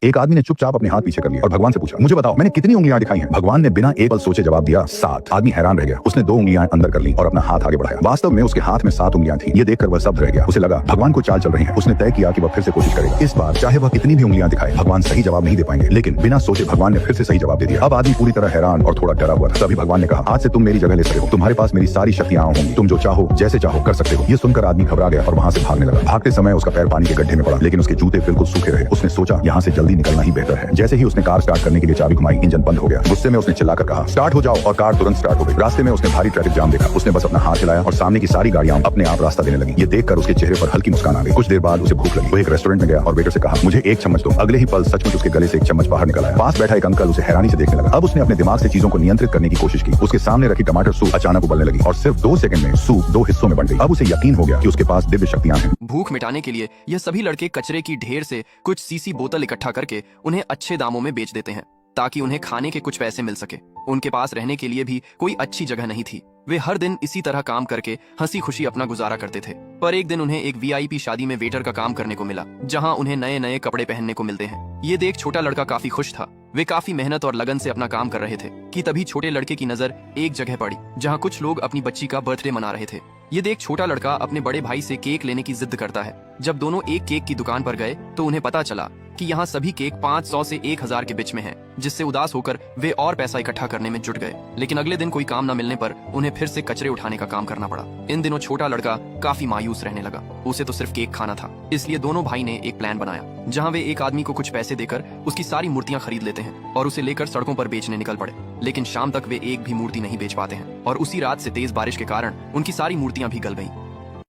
एक आदमी ने चुपचाप अपने हाथ पीछे कर लिया और भगवान से पूछा, मुझे बताओ मैंने कितनी उंगलियां दिखाई हैं? भगवान ने बिना एक पल सोचे जवाब दिया, 7। आदमी हैरान रह गया। उसने 2 उंगलियां अंदर कर ली और अपना हाथ आगे बढ़ाया। वास्तव में उसके हाथ में 7 उंगलियां थी। ये देखकर वह स्तब्ध रह गया। उसे लगा भगवान को चाल चल रही है। उसने तय किया कि वह फिर से कोशिश करेगा। इस बार चाहे वह कितनी भी उंगलियां दिखाए, भगवान सही जवाब नहीं दे पाएंगे। लेकिन बिना सोचे भगवान ने फिर से सही जवाब दे दिया। अब आदमी पूरी तरह हैरान और थोड़ा डरा हुआ था। तभी भगवान ने कहा, आज से तुम मेरी जगह ले सकते हो। तुम्हारे पास मेरी सारी शक्तियां होंगी। तुम जो चाहो जैसे चाहो कर सकते हो। ये सुनकर आदमी घबरा गया और वहां से भागने लगा। भागते समय उसका पैर पानी के गड्ढे में पड़ा, लेकिन उसके जूते बिल्कुल सूखे रहे। उसने सोचा यहाँ से जल्दी निकलना ही बेहतर है। जैसे ही उसने कार स्टार्ट करने के लिए चाबी घुमाई, इंजन बंद हो गया। गुस्से में उसने चिल्लाकर कहा, स्टार्ट हो जाओ, और कार तुरंत स्टार्ट हो गई। रास्ते में उसने भारी ट्रैफिक जाम देखा। उसने बस अपना हाथ हिलाया और सामने की सारी गाड़ियां अपने आप रास्ता देने लगी। ये देखकर उसके चेहरे पर हल्की मुस्कान आ गई। कुछ देर बाद उसे भूख लगी। वो एक रेस्टोरेंट में गया और वेटर से कहा, मुझे एक चम्मच दो। अगले ही पल सचमुच उसके गले से एक चम्मच बाहर निकल आया। पास बैठा एक अंकल उसे हैरानी से देखने लगा। अब उसने अपने दिमाग से चीजों को नियंत्रित करने की कोशिश की। उसके सामने रखी टमाटर सूप अचानक उबलने लगी और सिर्फ 2 सेकंड में सूप 2 हिस्सों में बंट गई। अब उसे यकीन हो गया कि उसके पास दिव्य शक्तियां हैं। भूख मिटाने के लिए यह सभी लड़के कचरे की ढेर से कुछ सीसी बोतल इकट्ठा करके उन्हें अच्छे दामों में बेच देते हैं ताकि उन्हें खाने के कुछ पैसे मिल सके। उनके पास रहने के लिए भी कोई अच्छी जगह नहीं थी। वे हर दिन इसी तरह काम करके हंसी खुशी अपना गुजारा करते थे। पर एक दिन उन्हें एक वीआईपी शादी में वेटर का काम करने को मिला, जहां उन्हें नए नए कपड़े पहनने को मिलते हैं। ये देख छोटा लड़का काफी खुश था। वे काफी मेहनत और लगन से अपना काम कर रहे थे कि तभी छोटे लड़के की नजर एक जगह पड़ी जहां कुछ लोग अपनी बच्ची का बर्थडे मना रहे थे। ये देख छोटा लड़का अपने बड़े भाई से केक लेने की जिद करता है। जब दोनों एक केक की दुकान पर गए तो उन्हें पता चला कि यहाँ सभी केक 500 से 1000 के बीच में हैं, जिससे उदास होकर वे और पैसा इकट्ठा करने में जुट गए। लेकिन अगले दिन कोई काम न मिलने पर उन्हें फिर से कचरे उठाने का काम करना पड़ा। इन दिनों छोटा लड़का काफी मायूस रहने लगा। उसे तो सिर्फ केक खाना था। इसलिए दोनों भाई ने एक प्लान बनाया जहाँ वे एक आदमी को कुछ पैसे देकर उसकी सारी मूर्तियां खरीद लेते हैं और उसे लेकर सड़कों पर बेचने निकल पड़े। लेकिन शाम तक वे एक भी मूर्ति नहीं बेच पाते हैं और उसी रात से तेज बारिश के कारण उनकी सारी मूर्तियां भी गल गईं।